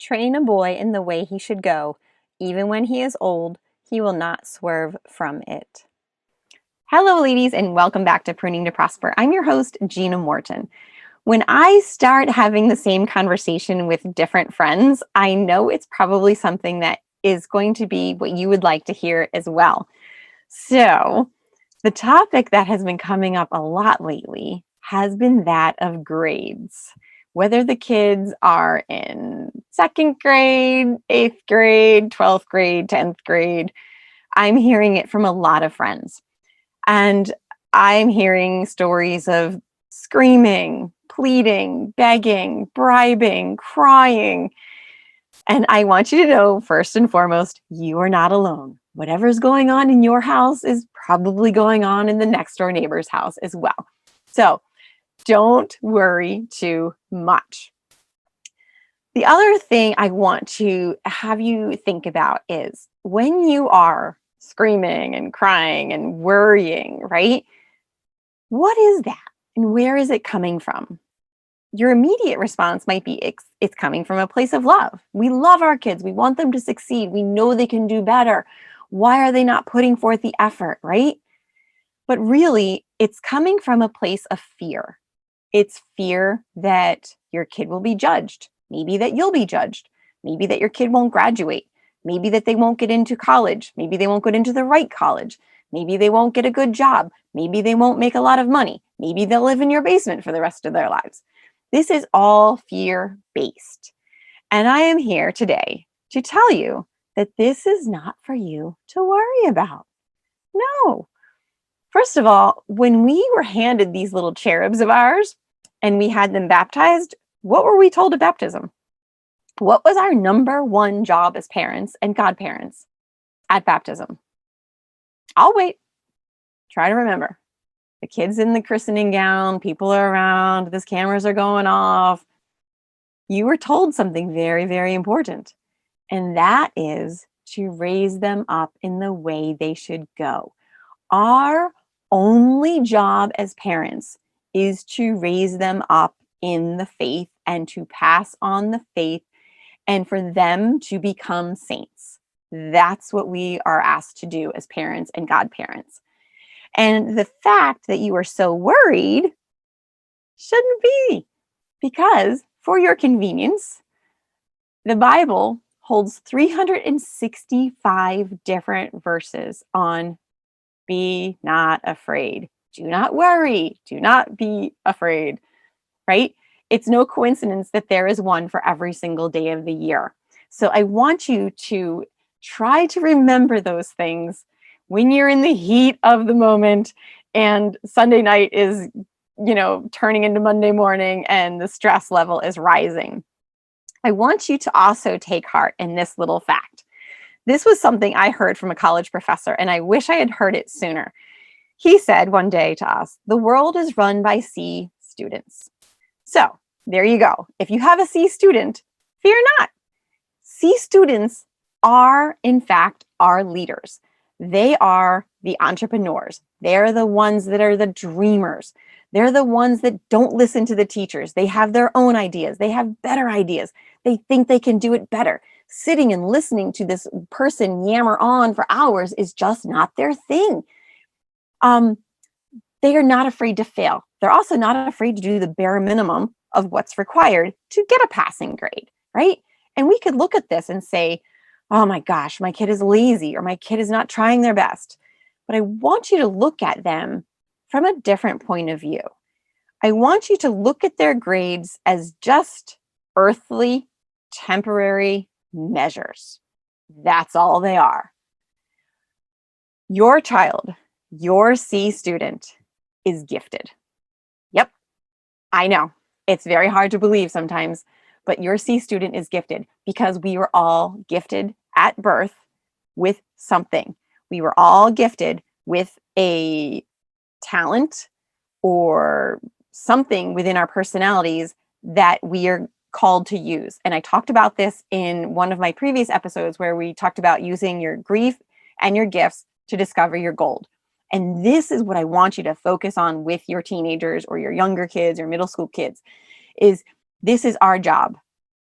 Train a boy in the way he should go. Even when he is old, he will not swerve from it. Hello, ladies, and welcome back to Pruning to Prosper. I'm your host, Gina Morton. When I start having the same conversation with different friends, I know it's probably something that is going to be what you would like to hear as well. So, the topic that has been coming up a lot lately has been that of grades. Whether the kids are in second grade, eighth grade, 12th grade, 10th grade, I'm hearing it from a lot of friends. And I'm hearing stories of screaming, pleading, begging, bribing, crying. And I want you to know, first and foremost, you are not alone. Whatever's going on in your house is probably going on in the next door neighbor's house as well. So don't worry too much. The other thing I want to have you think about is when you are screaming and crying and worrying, right? What is that? And where is it coming from? Your immediate response might be it's coming from a place of love. We love our kids. We want them to succeed. We know they can do better. Why are they not putting forth the effort, right? But really, it's coming from a place of fear. It's fear that your kid will be judged. Maybe that you'll be judged. Maybe that your kid won't graduate. Maybe that they won't get into college. Maybe they won't get into the right college. Maybe they won't get a good job. Maybe they won't make a lot of money. Maybe they'll live in your basement for the rest of their lives. This is all fear-based. And I am here today to tell you that this is not for you to worry about. No. First of all, when we were handed these little cherubs of ours and we had them baptized, what were we told at baptism? What was our number one job as parents and godparents at baptism? I'll wait. Try to remember. The kid's in the christening gown, people are around, the cameras are going off. You were told something very, very important, and that is to raise them up in the way they should go. Our only job as parents is to raise them up in the faith and to pass on the faith and for them to become saints. That's what we are asked to do as parents and godparents. And the fact that you are so worried shouldn't be, because for your convenience, the Bible holds 365 different verses on be not afraid. Do not worry. Do not be afraid, right? It's no coincidence that there is one for every single day of the year. So I want you to try to remember those things when you're in the heat of the moment and Sunday night is, turning into Monday morning and the stress level is rising. I want you to also take heart in this little fact. This was something I heard from a college professor, and I wish I had heard it sooner. He said one day to us, the world is run by C students. So there you go. If you have a C student, fear not. C students are, in fact, our leaders. They are the entrepreneurs. They're the ones that are the dreamers. They're the ones that don't listen to the teachers. They have their own ideas. They have better ideas. They think they can do it better. Sitting and listening to this person yammer on for hours is just not their thing. They are not afraid to fail. They're also not afraid to do the bare minimum of what's required to get a passing grade, right? And we could look at this and say, oh my gosh, my kid is lazy or my kid is not trying their best. But I want you to look at them from a different point of view. I want you to look at their grades as just earthly, temporary measures. That's all they are. Your child, your C student, is gifted. Yep, I know. It's very hard to believe sometimes, but your C student is gifted because we were all gifted at birth with something. We were all gifted with a talent or something within our personalities that we are called to use. And I talked about this in one of my previous episodes where we talked about using your grief and your gifts to discover your gold. And this is what I want you to focus on with your teenagers or your younger kids or middle school kids is this is our job.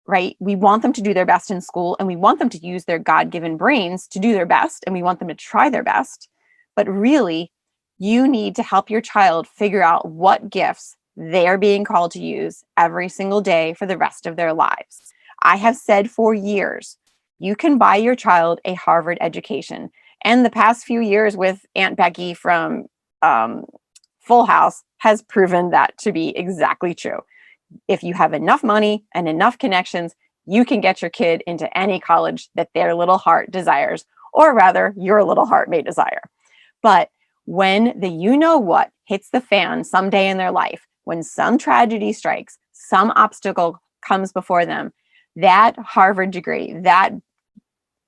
right? We want them to do their best in school, and we want them to use their God-given brains to do their best, and we want them to try their best. But really, you need to help your child figure out what gifts they are being called to use every single day for the rest of their lives. I have said for years, you can buy your child a Harvard education. And the past few years with Aunt Becky from Full House has proven that to be exactly true. If you have enough money and enough connections, you can get your kid into any college that their little heart desires, or rather, your little heart may desire. But when the you know what hits the fan someday in their life, when some tragedy strikes, some obstacle comes before them, that Harvard degree, that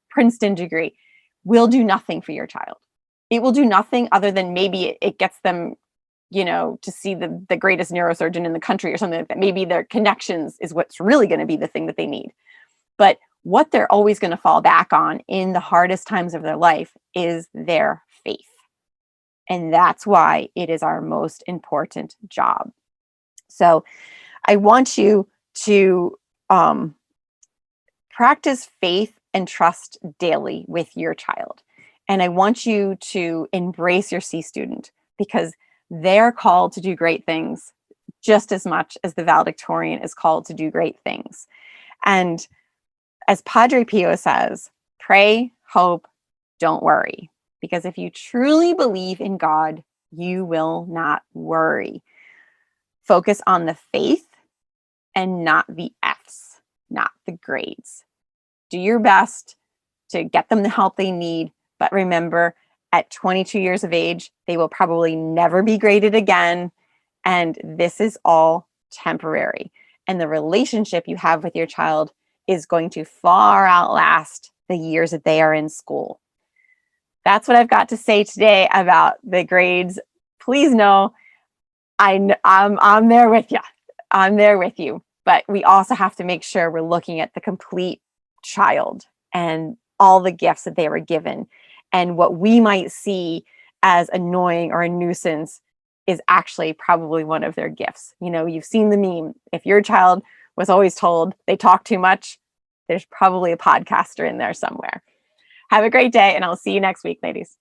Princeton degree will do nothing for your child. It will do nothing other than maybe it gets them, to see the greatest neurosurgeon in the country or something like that. Maybe their connections is what's really going to be the thing that they need. But what they're always going to fall back on in the hardest times of their life is their faith. And that's why it is our most important job. So I want you to practice faith and trust daily with your child. And I want you to embrace your C student, because they're called to do great things just as much as the valedictorian is called to do great things. And as Padre Pio says, pray, hope, don't worry. Because if you truly believe in God, you will not worry. Focus on the faith and not the F's, not the grades. Do your best to get them the help they need. But remember, at 22 years of age, they will probably never be graded again. And this is all temporary. And the relationship you have with your child is going to far outlast the years that they are in school. That's what I've got to say today about the grades. Please know I'm there with you. I'm there with you. But we also have to make sure we're looking at the complete child and all the gifts that they were given. And what we might see as annoying or a nuisance is actually probably one of their gifts. You've seen the meme. If your child was always told they talk too much, there's probably a podcaster in there somewhere. Have a great day, and I'll see you next week, ladies.